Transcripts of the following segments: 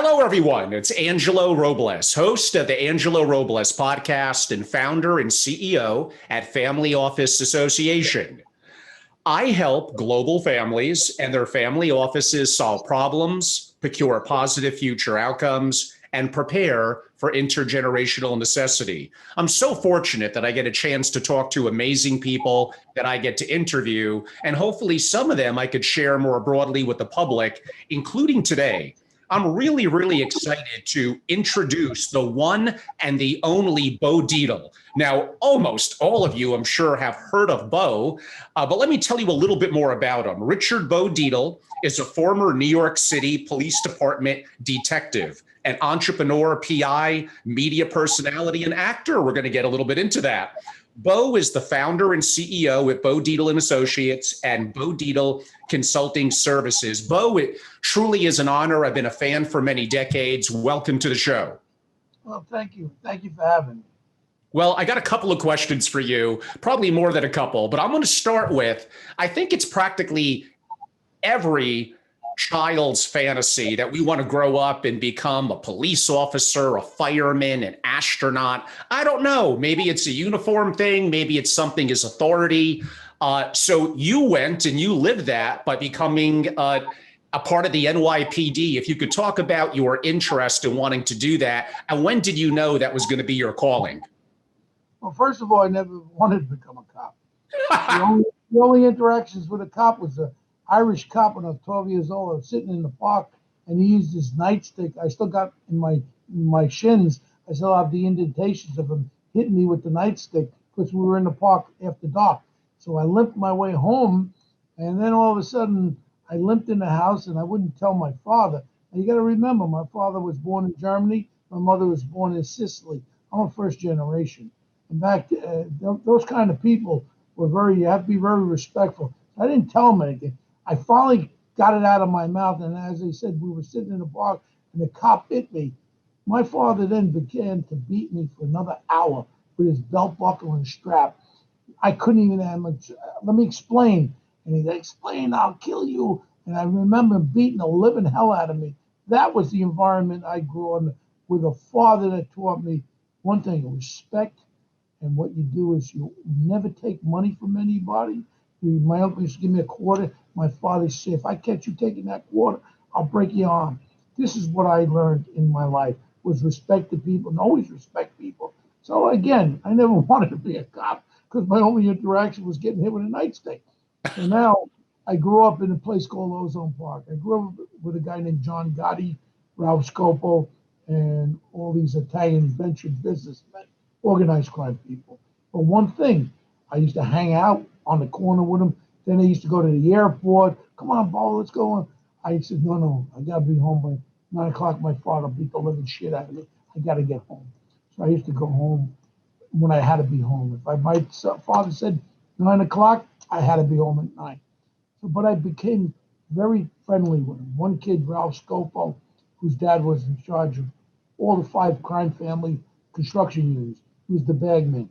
Hello, everyone. It's Angelo Robles, host of the Angelo Robles Podcast and founder and CEO at Family Office Association. I help global families and their family offices solve problems, procure positive future outcomes, and prepare for intergenerational necessity. I'm so fortunate that I get a chance to talk to amazing people that I get to interview, and hopefully some of them I could share more broadly with the public, including today. I'm really excited to introduce the one and the only Beau Dietl. Now, almost all of you, I'm sure, have heard of Beau, but let me tell you a little bit more about him. Richard Beau Dietl is a former New York City Police Department detective, an entrepreneur, PI, media personality, and actor. We're going to get a little bit into that. Beau is the founder and CEO at Beau Dietl and Associates and Beau Dietl Consulting Services. Beau, it truly is an honor. I've been a fan for many decades. Welcome to the show. Well, thank you. Thank you for having me. Well, I got a couple of questions for you, probably more than a couple, but I'm going to start with, I think it's practically every child's fantasy that we want to grow up and become a police officer, a fireman, an astronaut. I don't know. Maybe it's a uniform thing. Maybe it's something as authority. So you went and you lived that by becoming a part of the NYPD. If you could talk about your interest in wanting to do that, and when did you know that was going to be your calling? Well, first of all, I never wanted to become a cop. The only interactions with a cop was a Irish cop when I was 12 years old. I was sitting in the park and he used his nightstick. I still got in my shins, I still have the indentations of him hitting me with the nightstick because we were in the park after dark. So I limped my way home, and then all of a sudden I limped in the house and I wouldn't tell my father. And you got to remember, my father was born in Germany. My mother was born in Sicily. I'm a first generation. In fact, those kind of people you have to be very respectful. I didn't tell him anything. I finally got it out of my mouth, and as I said, we were sitting in the park, and the cop hit me. My father then began to beat me for another hour with his belt buckle and strap. I couldn't even have much. Let me explain. And he said, explain, I'll kill you. And I remember him beating the living hell out of me. That was the environment I grew up in, with a father that taught me one thing: respect. And what you do is you never take money from anybody. My uncle used to give me a quarter. My father said, if I catch you taking that quarter, I'll break your arm. This is what I learned in my life, was respect the people and always respect people. So again, I never wanted to be a cop because my only interaction was getting hit with a nightstick. So now I grew up in a place called Ozone Park. I grew up with a guy named John Gotti, Ralph Scopo, and all these Italian venture businessmen, organized crime people. But one thing, I used to hang out on the corner with them. Then I used to go to the airport. Come on, Beau, let's go on. I said, no, I got to be home by 9 o'clock. My father beat the living shit out of me. I got to get home. So I used to go home when I had to be home. If my father said 9 o'clock, I had to be home at 9. So, but I became very friendly with him. One kid, Ralph Scopo, whose dad was in charge of all the 5 crime family construction units. He was the bagman.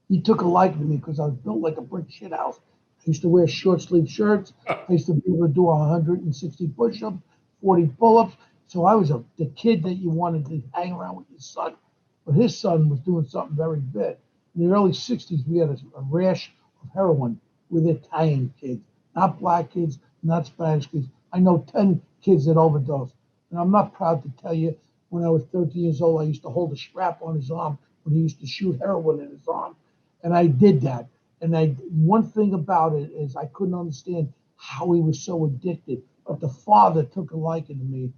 He took a liking to me because I was built like a brick shit house. I used to wear short sleeve shirts. I used to be able to do 160 push-ups, 40 pull-ups. So I was the kid that you wanted to hang around with your son. But his son was doing something very big. In the early 60s, we had a rash of heroin with Italian kids, not black kids, not Spanish kids. I know 10 kids that overdosed. And I'm not proud to tell you, when I was 13 years old, I used to hold a strap on his arm when he used to shoot heroin in his arm. And I did that. And one thing about it is I couldn't understand how he was so addicted. But the father took a liking to me.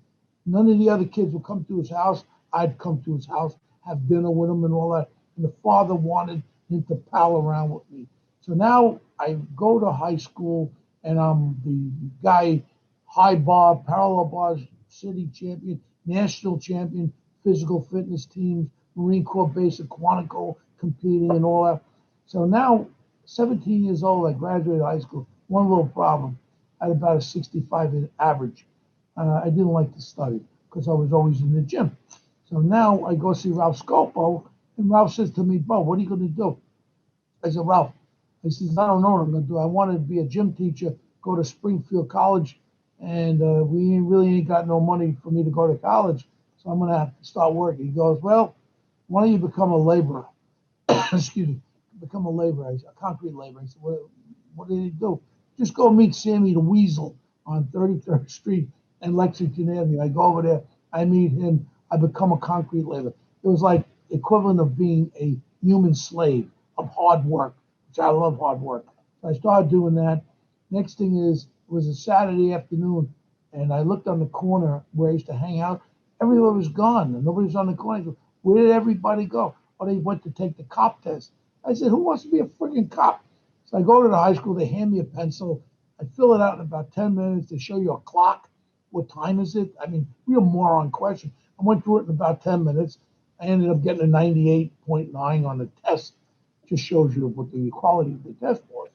None of the other kids would come to his house. I'd come to his house, have dinner with him and all that. And the father wanted him to pal around with me. So now I go to high school and I'm the guy, high bar, parallel bars, city champion, national champion, physical fitness teams, Marine Corps basic, Quantico competing and all that. So now, 17 years old, I graduated high school. One little problem. I had about a 65 in average. I didn't like to study because I was always in the gym. So now I go see Ralph Scopo, and Ralph says to me, Beau, what are you going to do? I said, Ralph, I don't know what I'm going to do. I wanted to be a gym teacher, go to Springfield College, and we really ain't got no money for me to go to college, so I'm gonna have to start working. He goes, well, why don't you become a laborer? Excuse me, become a laborer, a concrete laborer. I said, what did he do? Just go meet Sammy the Weasel on 33rd Street and Lexington Avenue. I go over there, I meet him, I become a concrete laborer. It was like equivalent of being a human slave of hard work, which I love hard work. So I started doing that. Next thing is, it was a Saturday afternoon, and I looked on the corner where I used to hang out. Everyone was gone, and nobody was on the corner. I go, where did everybody go? Oh, they went to take the cop test. I said, who wants to be a freaking cop? So I go to the high school, they hand me a pencil. I fill it out in about 10 minutes. They show you a clock. What time is it? I mean, real moron question. I went through it in about 10 minutes. I ended up getting a 98.9 on the test. Just shows you what the quality of the test was.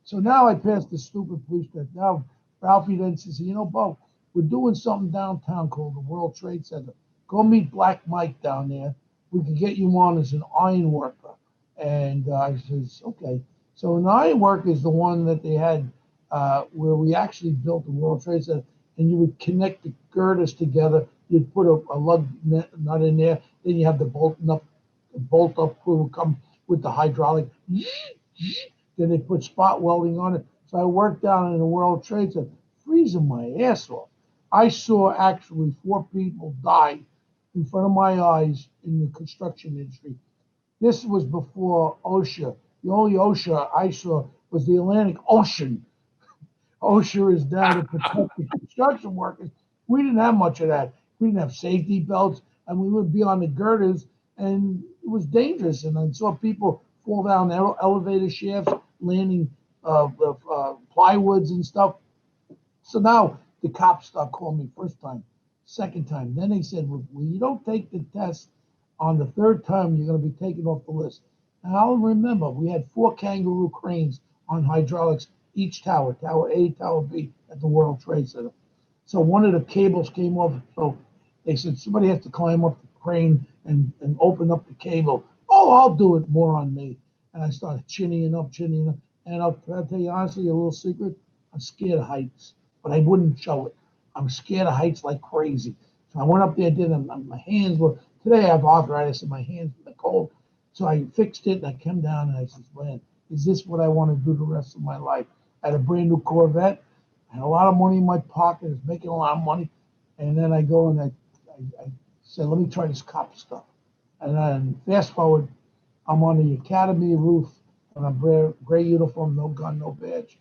So now I passed the stupid police test. Now Ralphie then says, Beau, we're doing something downtown called the World Trade Center. Go meet Black Mike down there. We can get you on as an iron worker. And I says, okay. So an iron worker is the one that they had where we actually built the World Trade Center, and you would connect the girders together. You'd put a lug nut in there. Then you have the bolt up crew would come with the hydraulic. Then they put spot welding on it. So I worked down in the World Trade Center, freezing my ass off. I saw actually 4 people die in front of my eyes in the construction industry. This was before OSHA. The only OSHA I saw was the Atlantic Ocean. OSHA is there to protect the construction workers. We didn't have much of that. We didn't have safety belts, and we would be on the girders, and it was dangerous. And I saw people fall down elevator shafts, landing plywoods and stuff. So now the cops stopped calling me first time, second time. Then they said, well, you don't take the test on the third time, you're going to be taken off the list. And I'll remember, we had 4 kangaroo cranes on hydraulics, each tower, Tower A, Tower B at the World Trade Center. So one of the cables came off. So they said, somebody has to climb up the crane and open up the cable. Oh, I'll do it, more on me. And I started chinning up. And I'll tell you honestly, a little secret, I'm scared of heights, but I wouldn't show it. I'm scared of heights like crazy. So I went up there, did them. My hands were, today I have arthritis in my hands, they're cold. So I fixed it and I came down and I said, man, is this what I want to do the rest of my life? I had a brand new Corvette, I had a lot of money in my pocket, I was making a lot of money. And then I go and I said, let me try this cop stuff. And then fast forward, I'm on the academy roof and I'm gray uniform, no gun, no badge.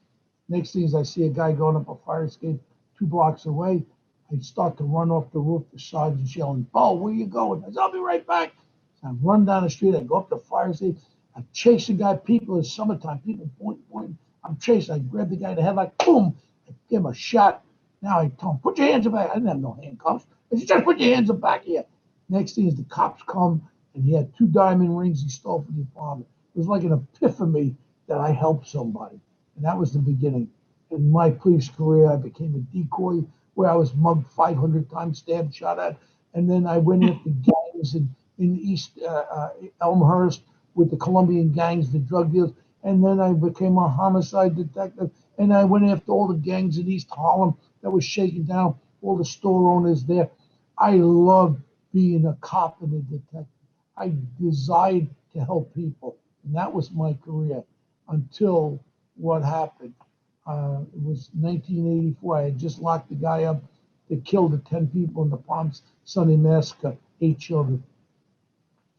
Next thing is I see a guy going up a fire escape 2 blocks away. I start to run off the roof, the sergeant's yelling, Beau, where you going? I said, I'll be right back. So I run down the street, I go up the fire escape, I chase the guy, people, it's summertime, people pointing. I'm chasing, I grab the guy in the head, like, boom, I give him a shot. Now I tell him, put your hands up back. I didn't have no handcuffs. I said, just put your hands up back here. Next thing is the cops come, and he had 2 diamond rings he stole from the apartment. It was like an epiphany that I helped somebody. And that was the beginning. In my police career, I became a decoy where I was mugged 500 times, stabbed, shot at. And then I went into gangs in East Elmhurst with the Colombian gangs, the drug dealers. And then I became a homicide detective. And I went after all the gangs in East Harlem that was shaking down, all the store owners there. I loved being a cop and a detective. I desired to help people. And that was my career until what happened. It was 1984. I had just locked the guy up that killed the 10 people in the Palm Sunday massacre, 8 children.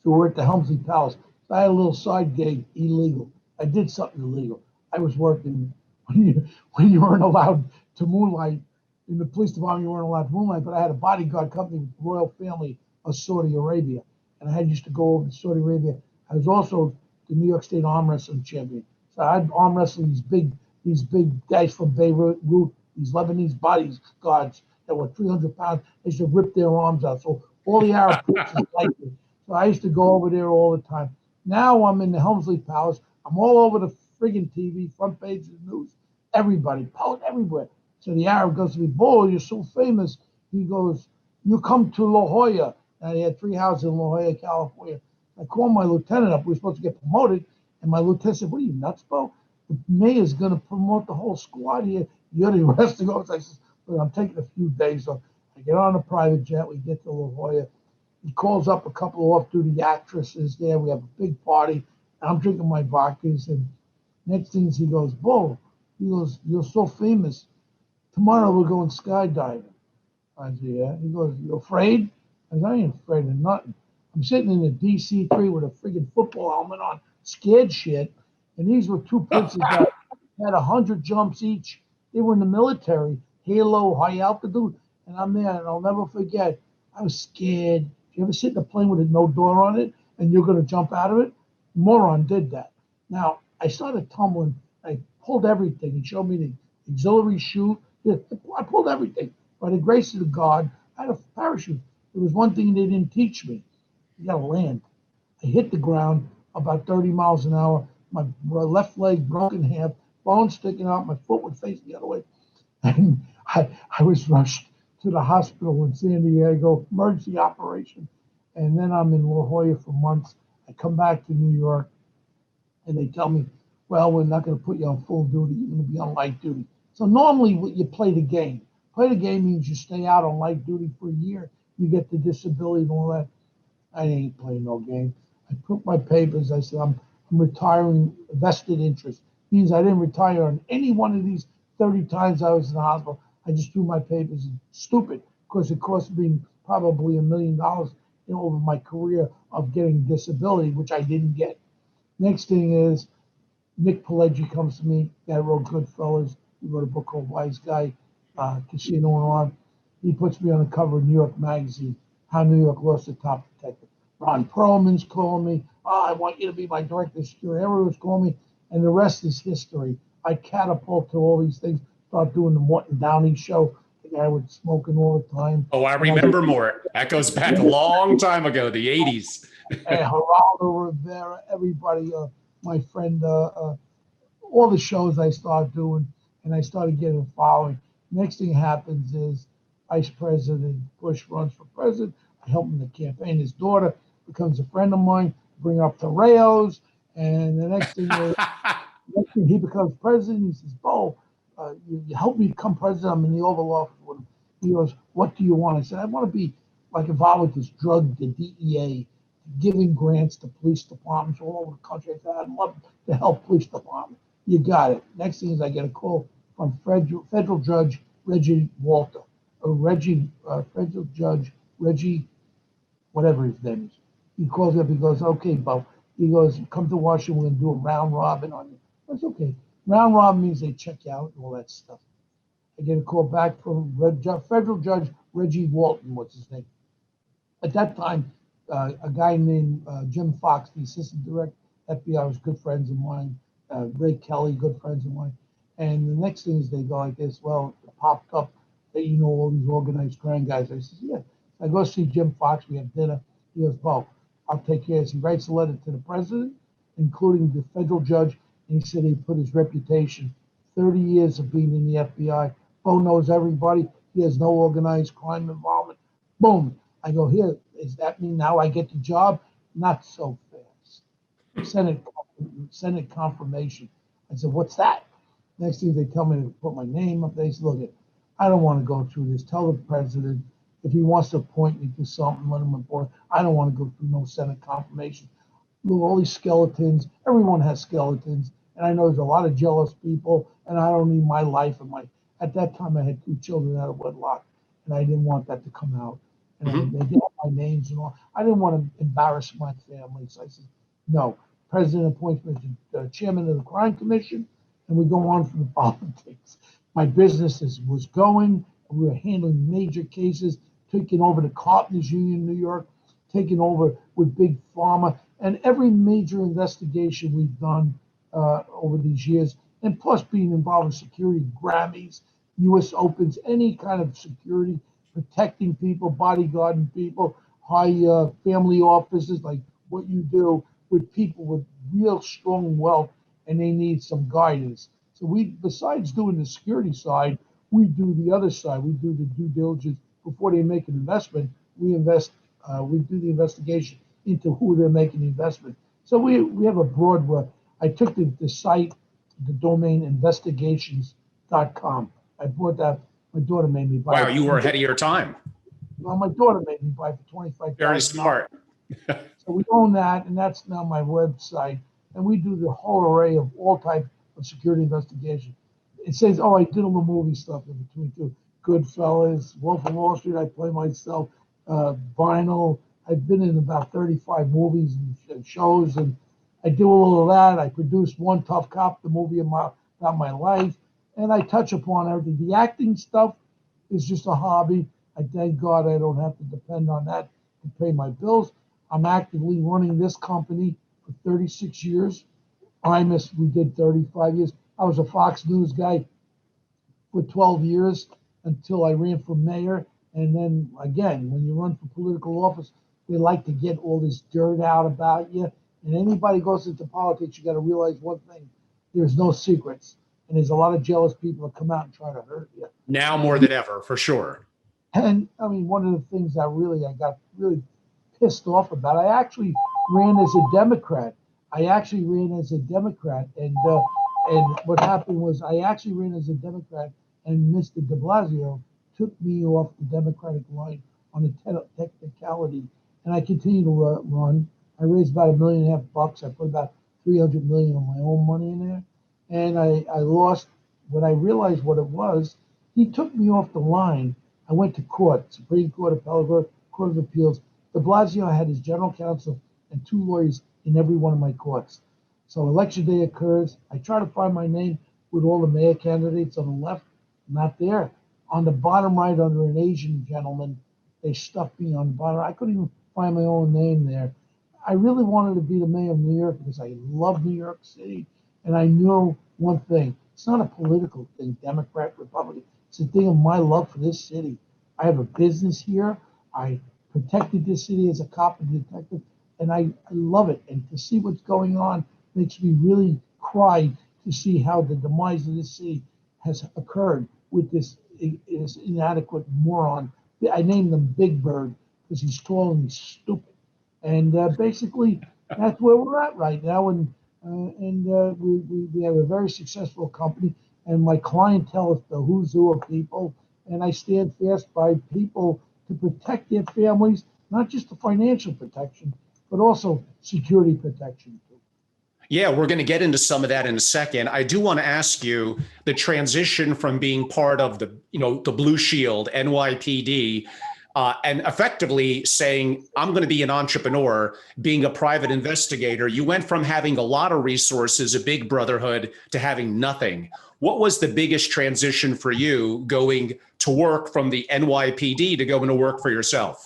So we're at the Helmsley Palace. So I had a little side gig, illegal. I did something illegal. I was working when you weren't allowed to moonlight. In the police department, you weren't allowed to moonlight, but I had a bodyguard company with the royal family of Saudi Arabia. And I used to go over to Saudi Arabia. I was also the New York State arm wrestling champion. So I'd arm wrestle these big guys from Beirut, these Lebanese bodyguards that were 300 pounds. They used to rip their arms out. So all the Arab princes liked me. So I used to go over there all the time. Now I'm in the Helmsley Palace. I'm all over the friggin' TV, front page of the news, everybody, post everywhere. So the Arab goes to me, Beau, you're so famous. He goes, you come to La Jolla. And he had 3 houses in La Jolla, California. I called my lieutenant up. We were supposed to get promoted. And my lieutenant said, what are you, nuts, Beau? the mayor's going to promote the whole squad here. You're the arresting officer. I said, but I'm taking a few days. So I get on a private jet. We get to La Jolla. He calls up a couple of off-duty actresses there. We have a big party. I'm drinking my vodkas. And next thing he goes, Beau, he goes, you're so famous. Tomorrow we're going skydiving. I said, yeah. He goes, you afraid? I said, I ain't afraid of nothing. I'm sitting in a DC-3 with a friggin' football helmet on, scared shit. And these were two princes that had 100 jumps each. They were in the military, Halo, high altitude. And I'm there, and I'll never forget. I was scared. You ever sit in a plane with no door on it, and you're going to jump out of it? Moron did that. Now, I started tumbling. I pulled everything. He showed me the auxiliary chute. I pulled everything. By the grace of God, I had a parachute. There was one thing they didn't teach me. You got to land. I hit the ground about 30 miles an hour. My left leg broke in half, bone sticking out. My foot was facing the other way. And I was rushed to the hospital in San Diego, emergency operation. And then I'm in La Jolla for months. I come back to New York, and they tell me, well, we're not going to put you on full duty. You're going to be on light duty. So normally you play the game. Play the game means you stay out on light duty for a year. You get the disability and all that. I ain't playing no game. I put my papers. I said, I'm retiring vested interest. Means I didn't retire on any one of these 30 times I was in the hospital. I just threw my papers in. Stupid, because it cost me probably $1 million over my career of getting disability, which I didn't get. Next thing is, Nick Pileggi comes to me. Guy wrote Goodfellas. He wrote a book called Wise Guy, Casino and Arm. He puts me on the cover of New York Magazine, How New York Lost the Top Detective. Ron Perlman's calling me. I want you to be my director of security. Everyone's calling me, and the rest is history. I catapult to all these things, start doing the Morton Downey show. The guy was smoking all the time. Oh, I remember more. That goes back a long time ago, the 80s. And Geraldo Rivera, everybody, my friend, all the shows I started doing, and I started getting a following. Next thing happens is Vice President Bush runs for president. I help him in the campaign. His daughter becomes a friend of mine, bring her up to Rayo's, and the next thing is, he becomes president. He says, Beau, you help me become president. I'm in the Oval Office with him. He goes, what do you want? I said, I want to be like involved with this drug, the DEA, giving grants to police departments all over the country. I said, I'd love to help police department. You got it. Next thing is I get a call from federal judge Reggie Walter, federal judge Reggie, whatever his name is. He calls me up. He goes, okay, Beau. He goes, come to Washington. We're going to do a round robin on you. That's okay. Round robin means they check you out and all that stuff. I get a call back from federal judge Reggie Walton, what's his name. At that time, a guy named Jim Fox, the assistant director, FBI, was good friends of mine. Ray Kelly, good friends of mine. And the next thing is they go like this, well, it popped up that you know all these organized crime guys. I said, yeah. I go see Jim Fox. We have dinner. He goes, Beau, I'll take care of this. He writes a letter to the president, including the federal judge, and he said he put his reputation, 30 years of being in the FBI. Beau knows everybody. He has no organized crime involvement. Boom. I go, here, does that mean now I get the job? Not so fast. Senate confirmation. I said, what's that? Next thing they tell me to put my name up. They said, look, I don't want to go through this. Tell the president if he wants to appoint me to something, let him appoint. I don't want to go through no Senate confirmation. Look, all these skeletons. Everyone has skeletons. And I know there's a lot of jealous people, and I don't need my life. At that time, I had 2 children out of wedlock, and I didn't want that to come out. And they get my names and all. I didn't want to embarrass my family. So I said, no. President appoints me as chairman of the Crime Commission, and we go on from the politics. My business was going, and we were handling major cases, taking over the Carpenters Union in New York, taking over with Big Pharma, and every major investigation we've done over these years, and plus being involved in security, Grammys, U.S. Opens, any kind of security, protecting people, bodyguarding people, high family offices, like what you do with people with real strong wealth, and they need some guidance. So we, besides doing the security side, we do the other side. We do the due diligence before they make an investment. We do the investigation into who they're making the investment. So we have a broad work. I took the site the domain investigations.com. I bought that. My daughter made me buy Wow, it. you were ahead of your time. Well, my daughter made me buy it for $25,000. Very smart. So we own that, and that's now my website. And we do the whole array of all types of security investigation. It says, oh, I did all the movie stuff in between too. Goodfellas, Wolf of Wall Street, I play myself, Vinyl. I've been in about 35 movies and shows, and I do all of that. I produced One Tough Cop, the movie about my life, and I touch upon everything. The acting stuff is just a hobby. I thank God I don't have to depend on that to pay my bills. I'm actively running this company for 36 years. We did 35 years. I was a Fox News guy for 12 years until I ran for mayor. And then again, when you run for political office, they like to get all this dirt out about you. And anybody goes into politics, you got to realize one thing: there's no secrets. And there's a lot of jealous people that come out and try to hurt you. Now more than ever, for sure. And I mean, one of the things that I got really pissed off about, I actually ran as a Democrat. And what happened was I actually ran as a Democrat, and Mr. de Blasio took me off the Democratic line on a technicality, and I continued to run. I raised about $1.5 million. I put about $300 million of my own money in there, and I lost. When I realized what it was, he took me off the line. I went to court, Supreme Court, Appellate Court, Court of Appeals. De Blasio had his general counsel and 2 lawyers in every one of my courts. So election day occurs. I try to find my name with all the mayor candidates on the left. Not there. On the bottom right, under an Asian gentleman, they stuffed me on the bottom. I couldn't even find my own name there. I really wanted to be the mayor of New York because I love New York City. And I knew one thing: it's not a political thing, Democrat, Republican. It's a thing of my love for this city. I have a business here. I protected this city as a cop and detective, and I love it. And to see what's going on makes me really cry to see how the demise of this city has occurred with this inadequate moron. I named him Big Bird because he's tall and he's stupid. And basically, that's where we're at right now. And we have a very successful company, and my clientele is the who's who of people. And I stand fast by people to protect their families, not just the financial protection, but also security protection too. Yeah, we're going to get into some of that in a second. I do want to ask you the transition from being part of the Blue Shield, NYPD, and effectively saying, I'm going to be an entrepreneur, being a private investigator. You went from having a lot of resources, a big brotherhood, to having nothing. What was the biggest transition for you going to work from the NYPD to going to work for yourself?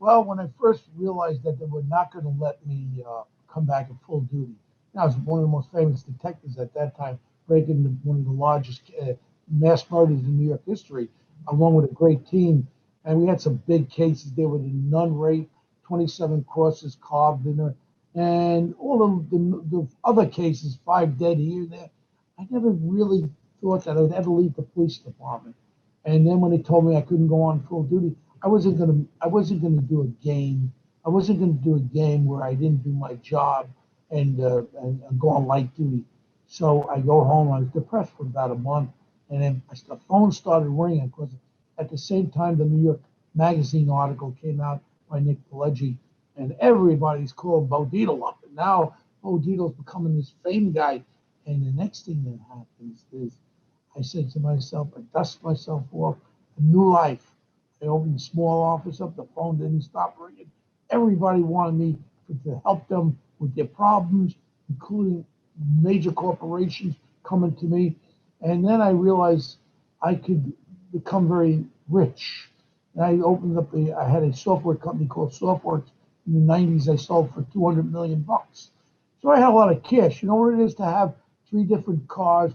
Well, when I first realized that they were not going to let me come back at full duty, I was one of the most famous detectives at that time, breaking one of the largest mass murders in New York history, along with a great team. And we had some big cases there with the nun rape, 27 crosses carved in her, and all of the other cases, 5 dead here and there. I never really thought that I would ever leave the police department. And then when they told me I couldn't go on full duty, I wasn't gonna do a game. I wasn't gonna do a game where I didn't do my job and go on light duty. So I go home. I was depressed for about a month, and then the phone started ringing because at the same time the New York Magazine article came out by Nick Pileggi, and everybody's calling Beau Dietl up. And now Beau Dietl's becoming this fame guy. And the next thing that happens is I said to myself, I dust myself off, a new life. I opened a small office up. The phone didn't stop ringing. Everybody wanted me to help them with their problems, including major corporations coming to me. And then I realized I could become very rich. And I opened up I had a software company called Softworks. In the 90s, I sold for $200 million. So I had a lot of cash. You know what it is to have 4 different cars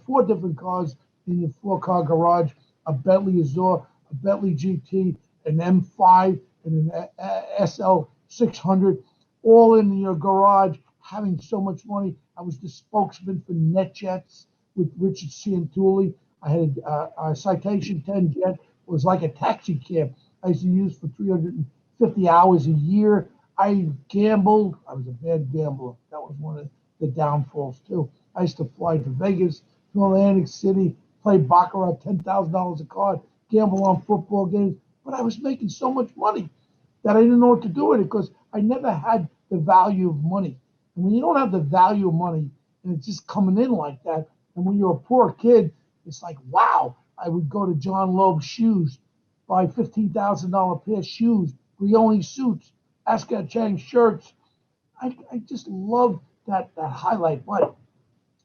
in your 4-car garage, a Bentley Azure, a Bentley GT, an M5, and an SL 600, all in your garage, having so much money. I was the spokesman for NetJets with Richard Ciantulli. I had a Citation 10 jet. It was like a taxi cab I used to use for 350 hours a year. I gambled. I was a bad gambler. That was one of the downfalls too. I used to fly to Vegas, to Atlantic City, play baccarat, $10,000 a card, gamble on football games. But I was making so much money that I didn't know what to do with it because I never had the value of money. And when you don't have the value of money and it's just coming in like that, and when you're a poor kid, it's like, wow, I would go to John Loeb's shoes, buy $15,000 pair of shoes, Brioni suits, Ascot Chang shirts. I just love that highlight. But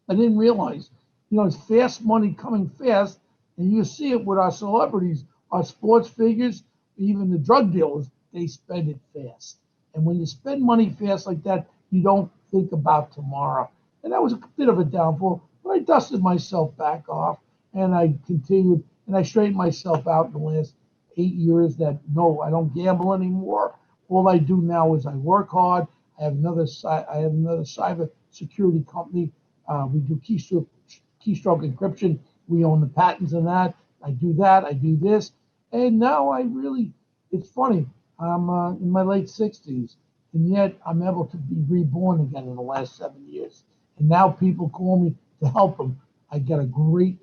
I didn't realize, it's fast money coming fast. And you see it with our celebrities, our sports figures, even the drug dealers, they spend it fast. And when you spend money fast like that, you don't think about tomorrow. And that was a bit of a downfall, but I dusted myself back off and I continued and I straightened myself out in the last 8 years that no, I don't gamble anymore. All I do now is I work hard. I have another cyber security company. We do keystroke encryption. We own the patents on that. I do that. I do this. And now it's funny. I'm in my late 60s, and yet I'm able to be reborn again in the last 7 years. And now people call me to help them. I get a great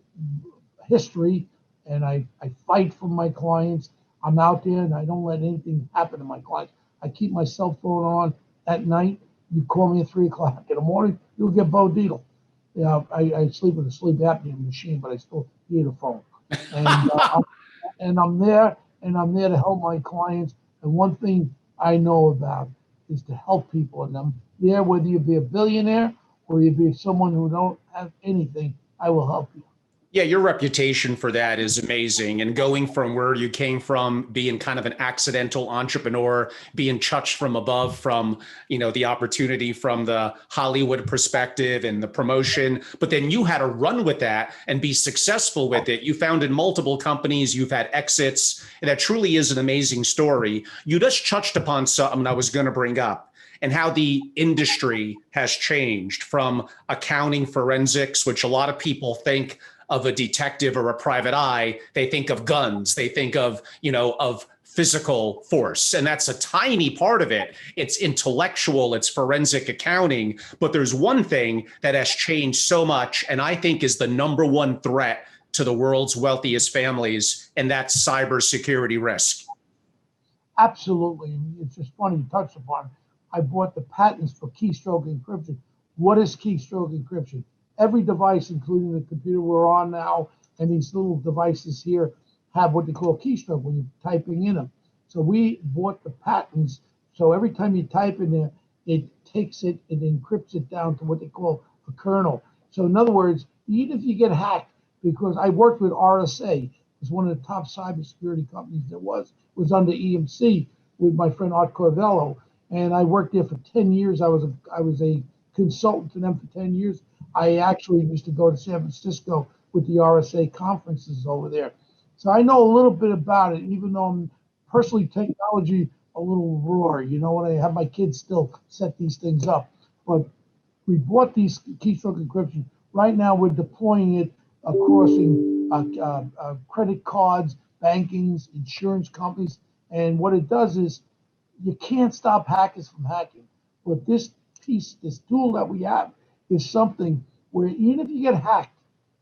history, and I fight for my clients. I'm out there, and I don't let anything happen to my clients. I keep my cell phone on at night. You call me at 3 o'clock in the morning, you'll get Beau Dietl. I sleep with a sleep apnea machine, but I still hear the phone. And I'm there to help my clients. And one thing I know about is to help people. And I'm there whether you be a billionaire or you be someone who don't have anything, I will help you. Yeah, your reputation for that is amazing. And going from where you came from, being kind of an accidental entrepreneur, being touched from above from, the opportunity from the Hollywood perspective and the promotion, but then you had to run with that and be successful with it. You founded multiple companies, you've had exits, and that truly is an amazing story. You just touched upon something I was going to bring up, and how the industry has changed from accounting forensics, which a lot of people think of a detective or a private eye. They think of guns, they think of physical force. And that's a tiny part of it. It's intellectual, it's forensic accounting. But there's one thing that has changed so much, and I think is the number one threat to the world's wealthiest families, and that's cybersecurity risk. Absolutely. It's just funny you touched upon it. I bought the patents for keystroke encryption. What is keystroke encryption? Every device, including the computer we're on now, and these little devices here have what they call keystroke when you're typing in them. So we bought the patents. So every time you type in there, it takes it and encrypts it down to what they call a kernel. So in other words, even if you get hacked, because I worked with RSA, it's one of the top cybersecurity companies there was under EMC with my friend Art Corvello. And I worked there for 10 years. I was a consultant to them for 10 years. I actually used to go to San Francisco with the RSA conferences over there. So I know a little bit about it, even though I'm personally technology a little raw. When I have my kids still set these things up. But we bought these keystroke encryption. Right now we're deploying it across credit cards, bankings, insurance companies. And what it does is you can't stop hackers from hacking. But this tool that we have is something where even if you get hacked,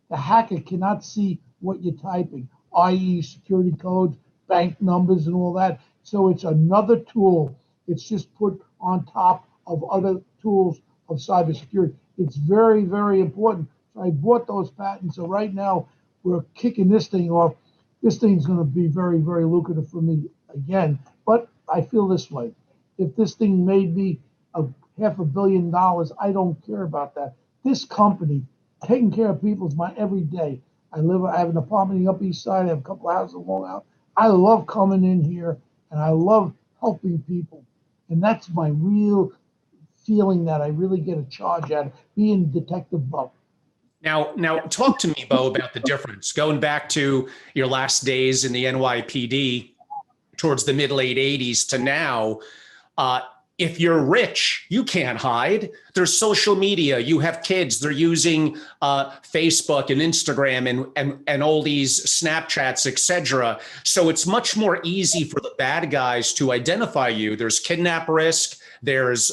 the hacker cannot see what you're typing, i.e. security codes, bank numbers, and all that. So it's another tool. It's just put on top of other tools of cybersecurity. It's very, very important. So I bought those patents. So right now we're kicking this thing off. This thing's going to be very, very lucrative for me again. But I feel this way. If this thing made me $500 million, I don't care about that. This company, taking care of people, is my everyday. I have an apartment in the Upper East Side. I have a couple of houses in Long Island. I love coming in here, and I love helping people. And that's my real feeling that I really get a charge out of being Detective Beau. Now, talk to me, Beau, about the difference. Going back to your last days in the NYPD towards the mid-late 80s to now, if you're rich, you can't hide. There's social media. You have kids. They're using Facebook and Instagram and all these Snapchats, etc. So it's much more easy for the bad guys to identify you. There's kidnap risk. There's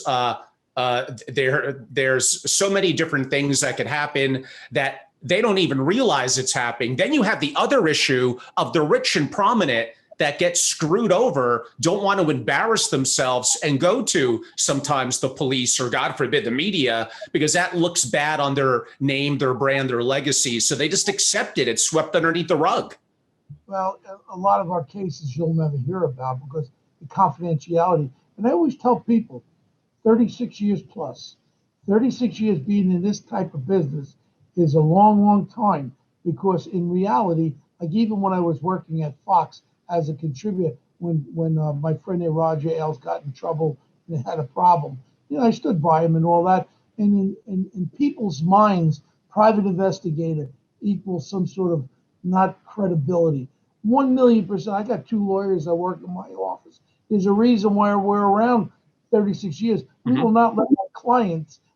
There's so many different things that could happen that they don't even realize it's happening. Then you have the other issue of the rich and prominent that get screwed over, don't want to embarrass themselves and go to sometimes the police or, God forbid, the media, because that looks bad on their name, their brand, their legacy. So they just accept it. It's swept underneath the rug. Well, a lot of our cases you'll never hear about because the confidentiality. And I always tell people, 36 years plus, 36 years being in this type of business is a long, long time, because in reality, like even when I was working at Fox as a contributor, when my friend there, Roger Ailes, got in trouble and had a problem, I stood by him and all that. And in people's minds, private investigator equals some sort of not credibility. 1,000,000%. I got 2 lawyers that work in my office. There's a reason why we're around 36 years. We will not let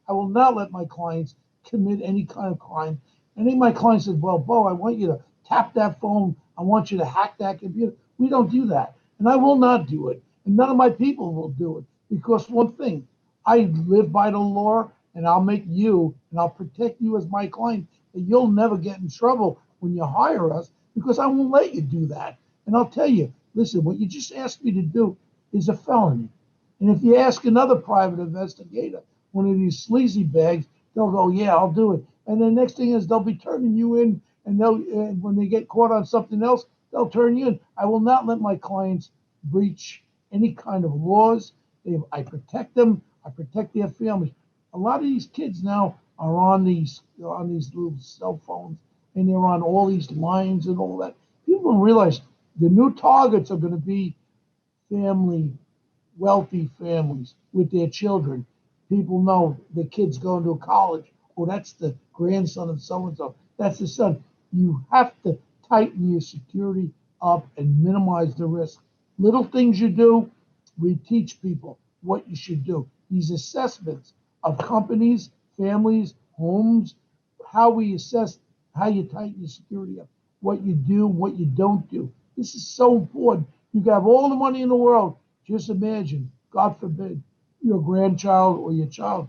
I will not let my clients commit any kind of crime. Any of my clients said, well, Beau, I want you to tap that phone. I want you to hack that computer. We don't do that. And I will not do it. And none of my people will do it. Because one thing, I live by the law, and I'll make you, and I'll protect you as my client, that you'll never get in trouble when you hire us, because I won't let you do that. And I'll tell you, listen, what you just asked me to do is a felony. And if you ask another private investigator, one of these sleazy bags, they'll go, yeah, I'll do it. And the next thing is they'll be turning you in, and when they get caught on something else, they'll turn you in. I will not let my clients breach any kind of laws. I protect them. I protect their families. A lot of these kids now are on these little cell phones, and they're on all these lines and all that. People don't realize the new targets are going to be wealthy families with their children. People know the kid's going to college. Oh, that's the grandson of so-and-so. That's the son. You have to tighten your security up and minimize the risk. Little things you do, we teach people what you should do. These assessments of companies, families, homes, how we assess how you tighten your security up, what you do, what you don't do. This is so important. You can have all the money in the world. Just imagine, God forbid, your grandchild or your child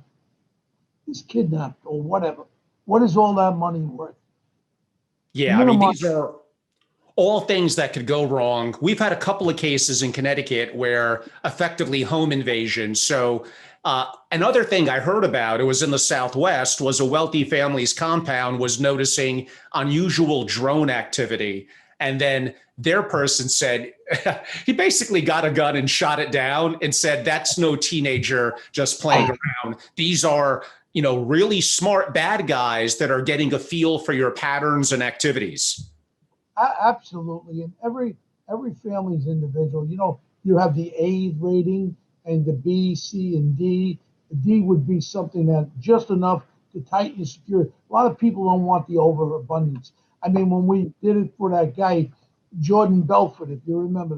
is kidnapped or whatever. What is all that money worth? Yeah, I mean, these are all things that could go wrong. We've had a couple of cases in Connecticut where effectively home invasion. So another thing I heard about, it was in the Southwest, was a wealthy family's compound was noticing unusual drone activity. And then their person said, he basically got a gun and shot it down and said, that's no teenager just playing around. These are, really smart bad guys that are getting a feel for your patterns and activities. Absolutely. And every family is individual. You have the A rating and the B, C, and D. The D would be something that just enough to tighten your security. A lot of people don't want the overabundance. I mean, when we did it for that guy, Jordan Belfort, if you remember,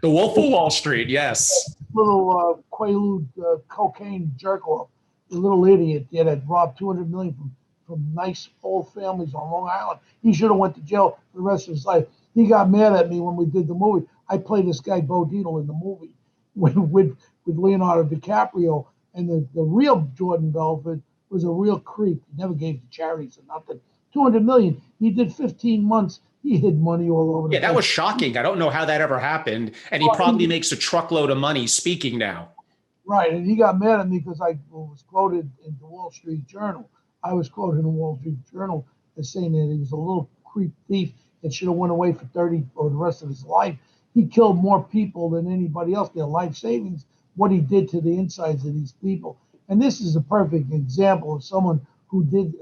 the Wolf of Wall Street, yes. Little Quaalude cocaine jerk off, the little idiot that robbed $200 million from nice old families on Long Island. He should have went to jail for the rest of his life. He got mad at me when we did the movie. I played this guy Beau Dietl in the movie with Leonardo DiCaprio, and the real Jordan Belfort was a real creep. He never gave to charities or nothing. $200 million. He did 15 months. He hid money all over the place. Yeah, that was shocking. I don't know how that ever happened. And he probably makes a truckload of money speaking now. Right. And he got mad at me because I was quoted in the Wall Street Journal. I was quoted in the Wall Street Journal as saying that he was a little creep thief that should have went away for 30 or the rest of his life. He killed more people than anybody else. Their life savings, what he did to the insides of these people. And this is a perfect example of someone who did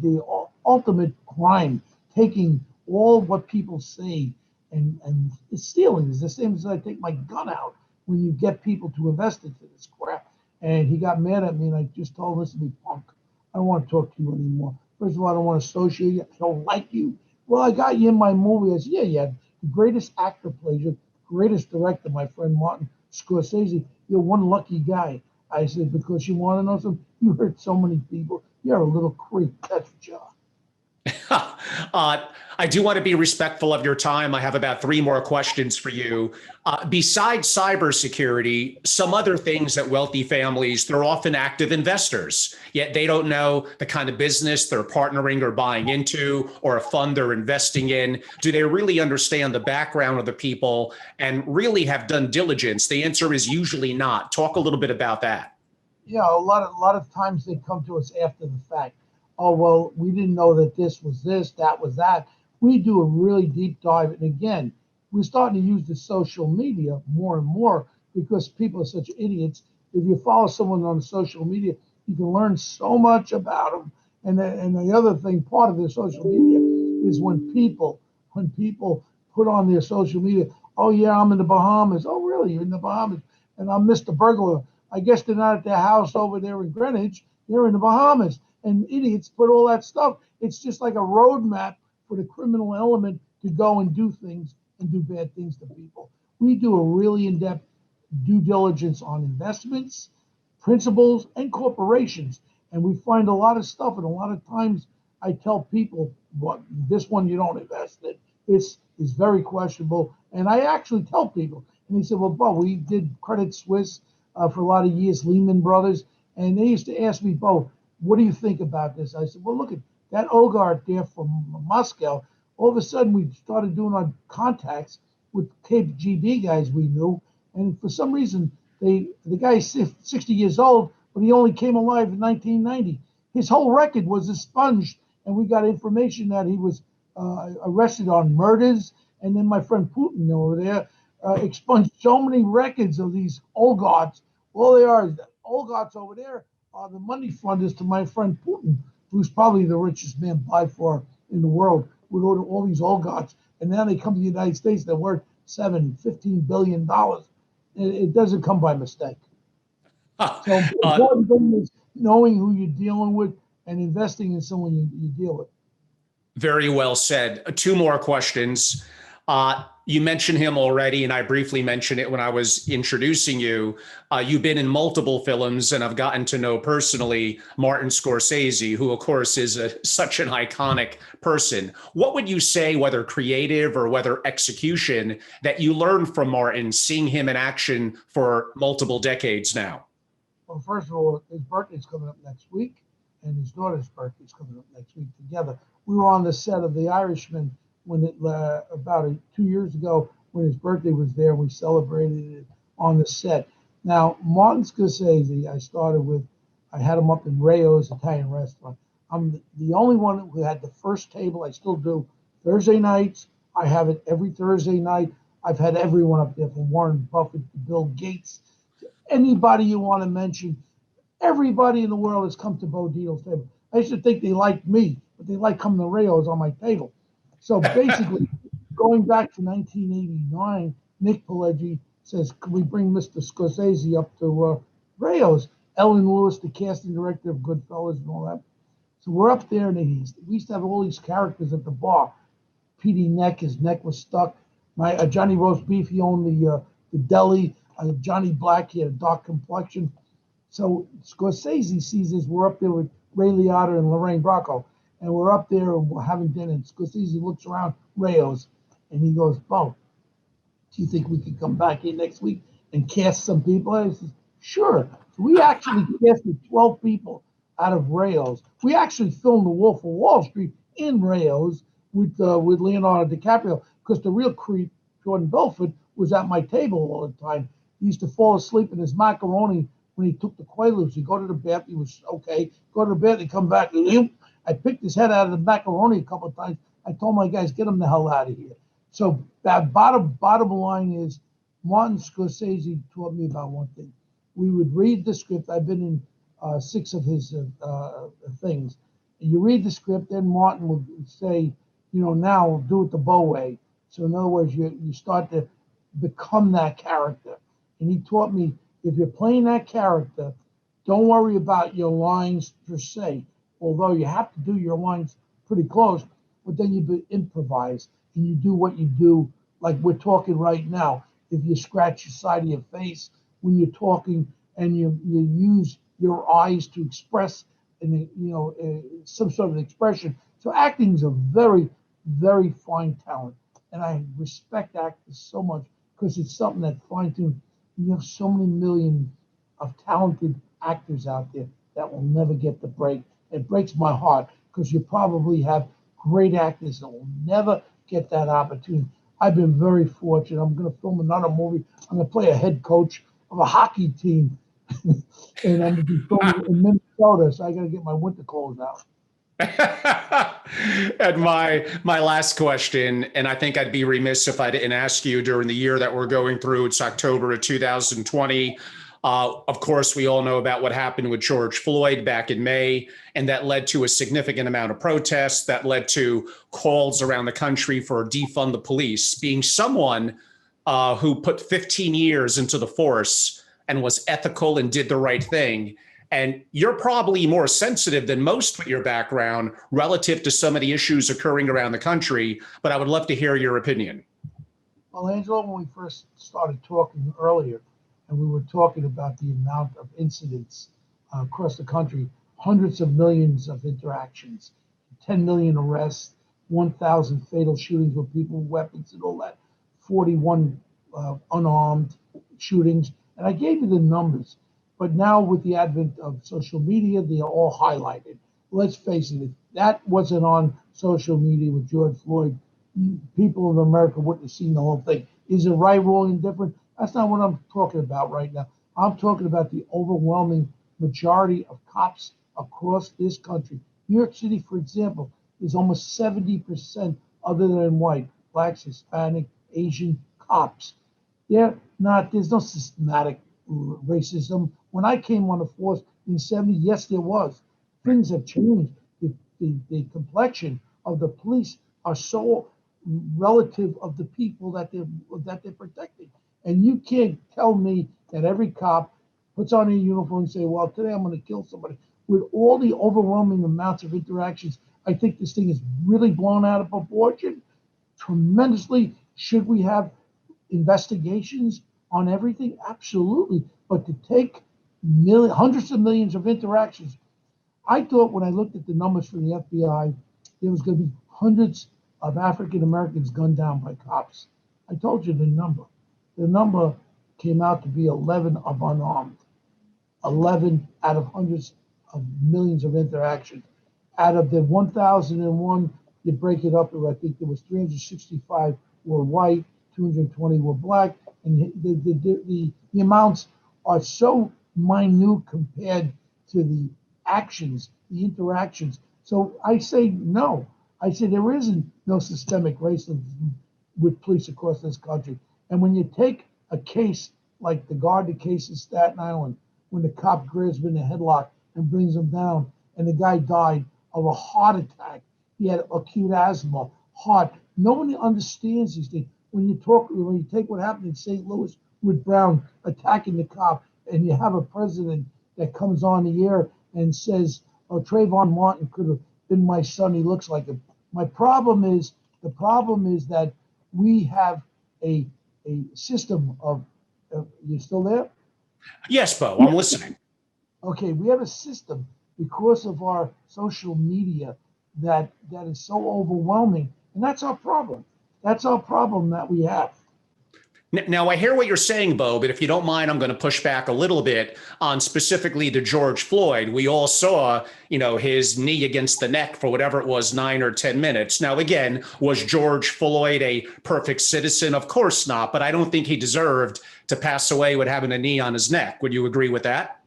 the ultimate crime, taking all what people say and stealing. Is the same as I take my gun out when you get people to invest into this crap. And he got mad at me, and I just told him, listen to me, punk. I don't want to talk to you anymore. First of all, I don't want to associate you. I don't like you. Well, I got you in my movie. I said, yeah, you had the greatest actor plays you, greatest director, my friend Martin Scorsese. You're one lucky guy. I said, because you want to know something? You hurt so many people. You're a little creep. That's what you are. I do want to be respectful of your time. I have about three more questions for you. Besides cybersecurity, some other things that wealthy families, they're often active investors, yet they don't know the kind of business they're partnering or buying into or a fund they're investing in. Do they really understand the background of the people and really have done diligence? The answer is usually not. Talk a little bit about that. Yeah, a lot of times they come to us after the fact. Oh well, we didn't know that this was this, that was that. We do a really deep dive, and again, we're starting to use the social media more and more because people are such idiots. If you follow someone on social media, you can learn so much about them. And the other thing, part of their social media is when people put on their social media, oh yeah, I'm in the Bahamas. Oh really, you're in the Bahamas? And I'm Mr. Burglar. I guess they're not at their house over there in Greenwich. They're in the Bahamas. And idiots put all that stuff. It's just like a roadmap for the criminal element to go and do things and do bad things to people. We do a really in-depth due diligence on investments, principals, and corporations. And we find a lot of stuff. And a lot of times I tell people, what this one you don't invest in. This is very questionable. And I actually tell people, and they said, well, Beau, we did Credit Suisse for a lot of years, Lehman Brothers. And they used to ask me, Beau, what do you think about this? I said, well, look at that oligarch there from Moscow. All of a sudden, we started doing our contacts with KGB guys we knew. And for some reason, the guy's 60 years old, but he only came alive in 1990. His whole record was expunged. And we got information that he was arrested on murders. And then my friend Putin over there expunged so many records of these oligarchs. All they are is the oligarchs over there are the money funders to my friend Putin, who's probably the richest man by far in the world, with all these oligarchs. And now they come to the United States, they're worth $15 billion. It doesn't come by mistake. So the important thing is knowing who you're dealing with and investing in someone you deal with. Very well said. Two more questions. You mentioned him already, and I briefly mentioned it when I was introducing you. You've been in multiple films, and I've gotten to know personally Martin Scorsese, who, of course, is such an iconic person. What would you say, whether creative or whether execution, that you learned from Martin, seeing him in action for multiple decades now? Well, first of all, his birthday's coming up next week, and his daughter's birthday's coming up next week together. We were on the set of The Irishman when about 2 years ago when his birthday was there. We celebrated it on the set. Now, Martin Scorsese, I had him up in Rayo's Italian restaurant. I'm the only one who had the first table. I still do Thursday nights. I have it every Thursday night. I've had everyone up there from Warren Buffett to Bill Gates to anybody you want to mention. Everybody in the world has come to Beau Dietl's table. I used to think they liked me, but they like coming to Rayo's on my table. So basically, going back to 1989, Nick Pileggi says, "Can we bring Mr. Scorsese up to Rayo's?" Ellen Lewis, the casting director of Goodfellas and all that. So we're up there, and we used to have all these characters at the bar. P.D. Neck, his neck was stuck. My Johnny Roast Beef, he owned the deli. Johnny Black, he had a dark complexion. So Scorsese sees us. We're up there with Ray Liotta and Lorraine Bracco. And we're up there and we're having dinner. And Scorsese looks around Rayo's and he goes, "Beau, do you think we could come back here next week and cast some people?" I said, "Sure." So we actually casted 12 people out of Rayo's. We actually filmed The Wolf of Wall Street in Rayo's with Leonardo DiCaprio because the real creep, Jordan Belfort, was at my table all the time. He used to fall asleep in his macaroni when he took the Quaaludes. He'd go to the bath, he was okay. Go to the bath, he'd come back. I picked his head out of the macaroni a couple of times. I told my guys, get him the hell out of here. So that bottom line is Martin Scorsese taught me about one thing. We would read the script. I've been in 6 of his things. And you read the script, then Martin would say, now do it the Beau way. So in other words, you start to become that character. And he taught me, if you're playing that character, don't worry about your lines per se, although you have to do your lines pretty close, but then you improvise and you do what you do, like we're talking right now. If you scratch the side of your face when you're talking and you use your eyes to express some sort of expression, So acting's a very, very fine talent. And I respect actors so much because it's something that fine-tuned. You have so many millions of talented actors out there that will never get the break. It breaks my heart because you probably have great actors that will never get that opportunity. I've been very fortunate. I'm going to film another movie. I'm going to play a head coach of a hockey team, and I'm going to be filming in Minnesota. So I got to get my winter clothes out. And my last question, and I think I'd be remiss if I didn't ask you during the year that we're going through. It's October of 2020. Of course, we all know about what happened with George Floyd back in May, and that led to a significant amount of protests that led to calls around the country for defund the police. Being someone who put 15 years into the force and was ethical and did the right thing, and you're probably more sensitive than most with your background relative to some of the issues occurring around the country, but I would love to hear your opinion. Well, Angelo, when we first started talking earlier, and we were talking about the amount of incidents across the country, hundreds of millions of interactions, 10 million arrests, 1,000 fatal shootings with people with weapons and all that, 41 unarmed shootings. And I gave you the numbers. But now with the advent of social media, they are all highlighted. Let's face it, if that wasn't on social media with George Floyd, people of America wouldn't have seen the whole thing. Is it right, wrong, indifferent? That's not what I'm talking about right now. I'm talking about the overwhelming majority of cops across this country. New York City, for example, is almost 70% other than white, blacks, Hispanic, Asian cops. There's no systematic racism. When I came on the force in the 70s, yes, there was. Things have changed. The complexion of the police are so relative of the people that they're protecting. And you can't tell me that every cop puts on a uniform and say, well, today I'm going to kill somebody. With all the overwhelming amounts of interactions, I think this thing is really blown out of proportion tremendously. Should we have investigations on everything? Absolutely. But to take hundreds of millions of interactions, I thought when I looked at the numbers from the FBI, there was going to be hundreds of African Americans gunned down by cops. I told you the number. The number came out to be 11 of unarmed. 11 out of hundreds of millions of interactions. Out of the 1,001, you break it up, I think there was 365 were white, 220 were black, and the amounts are so minute compared to the actions, the interactions. So I say no. I say there isn't no systemic racism with police across this country. And when you take a case like the Gardner case in Staten Island, when the cop grabs him in a headlock and brings him down, and the guy died of a heart attack. He had acute asthma, heart. Nobody understands these things. When you take what happened in St. Louis with Brown attacking the cop, and you have a president that comes on the air and says, "Oh, Trayvon Martin could have been my son. He looks like him." The problem is that we have a system of. You still there? Yes, Beau, I'm listening. Okay, we have a system because of our social media that is so overwhelming, and that's our problem. That's our problem that we have. Now, I hear what you're saying, Beau, but if you don't mind, I'm going to push back a little bit on specifically to George Floyd. We all saw, his knee against the neck for whatever it was, 9 or 10 minutes. Now, again, was George Floyd a perfect citizen? Of course not, but I don't think he deserved to pass away with having a knee on his neck. Would you agree with that?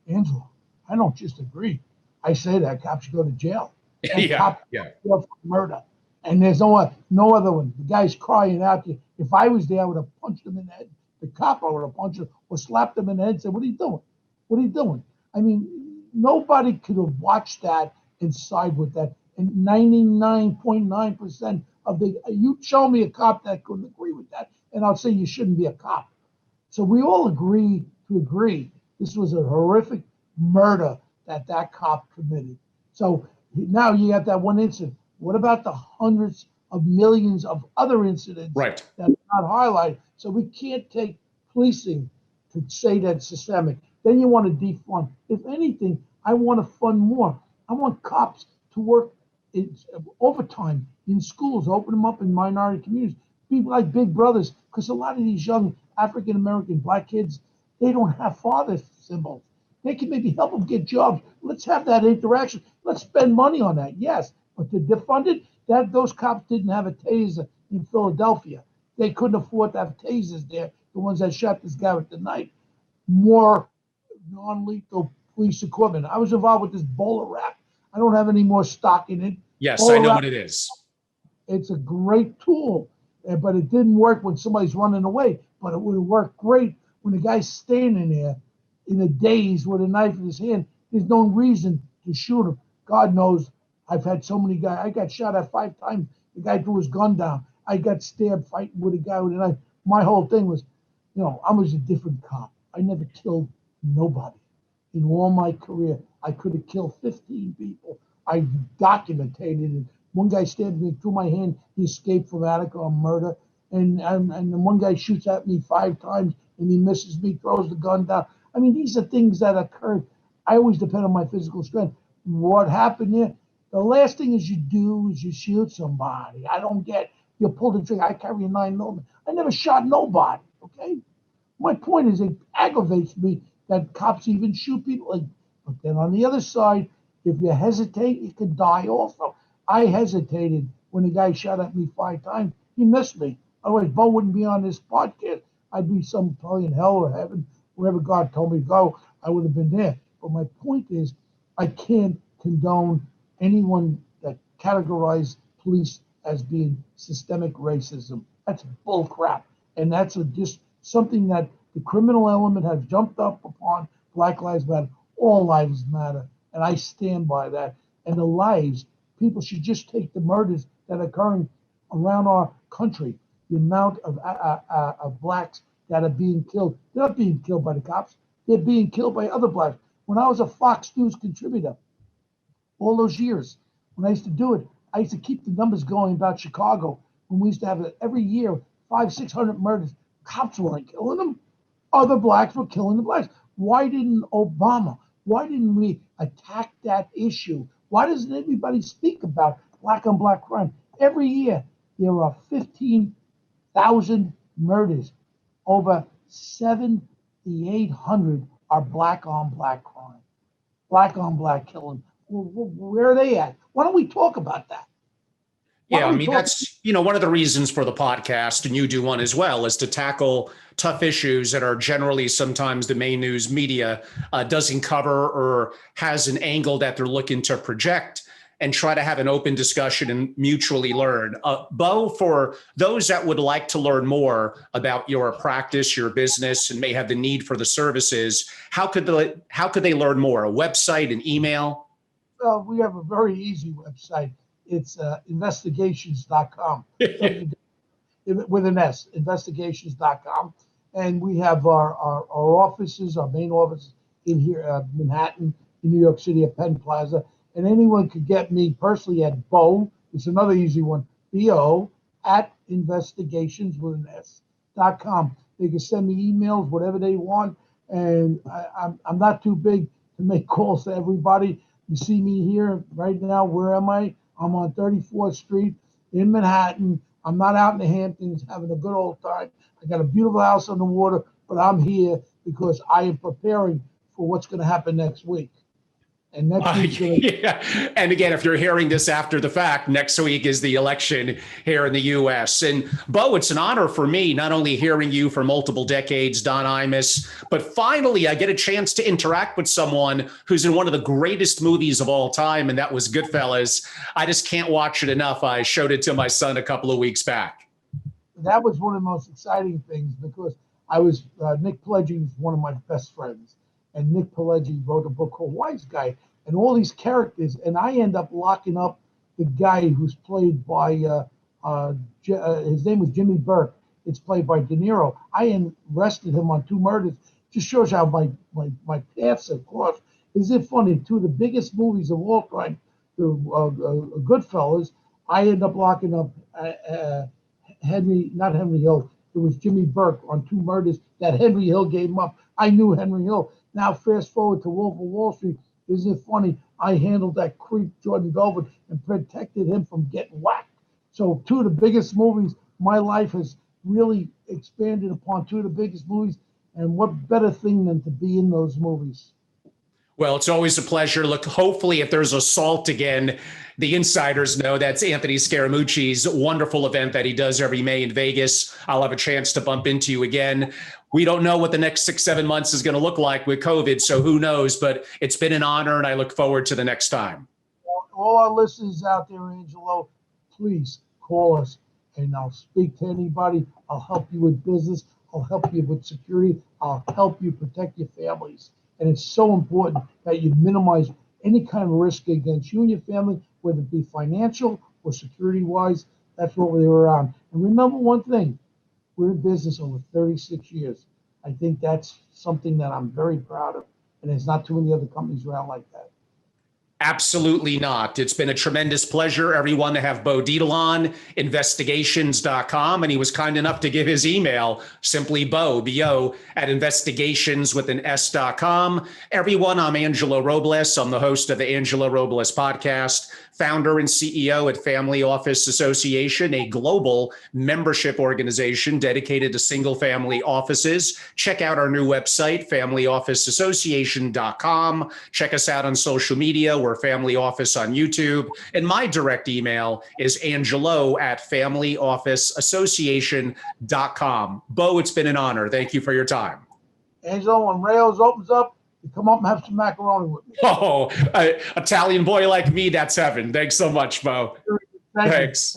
Angelo, I don't just agree. I say that cops should go to jail. Yeah. For murder. And there's no other one. The guy's crying out to you. If I was there, I would have punched him in the head. The cop, I would have punched him or slapped him in the head and said, "What are you doing? What are you doing?" I mean, nobody could have watched that and side with that. And 99.9% of you show me a cop that couldn't agree with that, and I'll say you shouldn't be a cop. So we all agree to agree. This was a horrific murder that cop committed. So now you got that one incident. What about the hundreds of millions of other incidents right. that are not highlighted? So we can't take policing to say that it's systemic. Then you want to defund. If anything, I want to fund more. I want cops to work it's overtime in schools, open them up in minority communities, people like Big Brothers, because a lot of these young African American black kids, they don't have father symbols. They can maybe help them get jobs. Let's have that interaction. Let's spend money on that, yes. But to defund it, that those cops didn't have a taser in Philadelphia. They couldn't afford to have tasers there, the ones that shot this guy with the knife. More non-lethal police equipment. I was involved with this bowler wrap. I don't have any more stock in it. Yes, Bowler I know wrap, what it is. it's a great tool, but it didn't work when somebody's running away. But it would work great when the guy's standing there in a daze with a knife in his hand. There's no reason to shoot him. God knows I've had so many guys. I got shot at 5 times. The guy threw his gun down. I got stabbed fighting with a guy with a knife. My whole thing was, I was a different cop. I never killed nobody. In all my career, I could have killed 15 people. I documented it. One guy stabbed me through my hand. He escaped from Attica on murder. And the one guy shoots at me 5 times and he misses me, throws the gun down. I mean, these are things that occurred. I always depend on my physical strength. What happened there? The last thing is you do is you shoot somebody. I don't get, you pull the trigger. I carry a 9mm. I never shot nobody, okay? My point is it aggravates me that cops even shoot people. But then on the other side, if you hesitate, you could die also. I hesitated when the guy shot at me 5 times. He missed me. Otherwise, Beau wouldn't be on this podcast. I'd be probably in hell or heaven, wherever God told me to go. I would have been there. But my point is, I can't condone anyone that categorizes police as being systemic racism. That's bull crap. And that's just something that the criminal element has jumped up upon. Black Lives Matter. All lives matter. And I stand by that. And the lives, people should just take the murders that are occurring around our country. The amount of blacks that are being killed. They're not being killed by the cops. They're being killed by other blacks. When I was a Fox News contributor, all those years, when I used to do it, I used to keep the numbers going about Chicago. When we used to have it every year, 500-600 murders. Cops weren't killing them. Other blacks were killing the blacks. Why didn't Obama? Why didn't we attack that issue? Why doesn't anybody speak about black on black crime? Every year, there are 15,000 murders. Over 7,800 are black on black crime. Black on black killing. Where are they at? Why don't we talk about that? Yeah, I mean, that's, one of the reasons for the podcast, and you do one as well, is to tackle tough issues that are generally sometimes the main news media doesn't cover or has an angle that they're looking to project, and try to have an open discussion and mutually learn. Beau, for those that would like to learn more about your practice, your business, and may have the need for the services, how could they learn more? A website, an email? Well, we have a very easy website. It's investigations.com. With an S, investigations.com. And we have our offices, our main office in here, Manhattan, in New York City at Penn Plaza. And anyone could get me personally at Beau. It's another easy one, Beau at investigations.com. They can send me emails, whatever they want. And I'm not too big to make calls to everybody. You see me here right now. Where am I? I'm on 34th Street in Manhattan. I'm not out in the Hamptons having a good old time. I got a beautiful house on the water, but I'm here because I am preparing for what's going to happen next week. And next week's going to... Yeah. And again, if you're hearing this after the fact, next week is the election here in the U.S. And Beau, it's an honor for me, not only hearing you for multiple decades, Don Imus, but finally I get a chance to interact with someone who's in one of the greatest movies of all time, and that was Goodfellas. I just can't watch it enough. I showed it to my son a couple of weeks back. That was one of the most exciting things because Nick Pileggi is one of my best friends. And Nick Pileggi wrote a book called Wise Guy, and all these characters, and I end up locking up the guy who's played by, his name was Jimmy Burke. It's played by De Niro. I arrested him on 2 murders. Just shows how my paths have crossed. Isn't it funny? 2 of the biggest movies of all time, the Goodfellas, I end up locking up not Henry Hill. It was Jimmy Burke on 2 murders that Henry Hill gave him up. I knew Henry Hill. Now fast forward to Wolf of Wall Street. Isn't it funny? I handled that creep Jordan Belfort and protected him from getting whacked. So two of the biggest movies, my life has really expanded upon two of the biggest movies. And what better thing than to be in those movies? Well, it's always a pleasure. Look, hopefully, if there's assault again, the insiders know that's Anthony Scaramucci's wonderful event that he does every May in Vegas. I'll have a chance to bump into you again. We don't know what the next 6-7 months is going to look like with COVID, so who knows? But it's been an honor, and I look forward to the next time. All our listeners out there, Angelo, please call us, and I'll speak to anybody. I'll help you with business. I'll help you with security. I'll help you protect your families. And it's so important that you minimize any kind of risk against you and your family, whether it be financial or security-wise. That's what we were on. And remember one thing, we're in business over 36 years. I think that's something that I'm very proud of. And there's not too many other companies around like that. Absolutely not. It's been a tremendous pleasure, everyone, to have Beau Dietl on, investigations.com. And he was kind enough to give his email, simply Beau, B-O, at investigations.com. Everyone, I'm Angelo Robles. I'm the host of the Angelo Robles Podcast, founder and CEO at Family Office Association, a global membership organization dedicated to single-family offices. Check out our new website, familyofficeassociation.com. Check us out on social media. We're Family Office on YouTube. And my direct email is angelo@familyofficeassociation.com. Beau, it's been an honor. Thank you for your time. Angelo, when Rails opens up, you come up and have some macaroni with me. Oh, Italian boy like me, that's heaven. Thanks so much, Beau. Thanks. Thanks.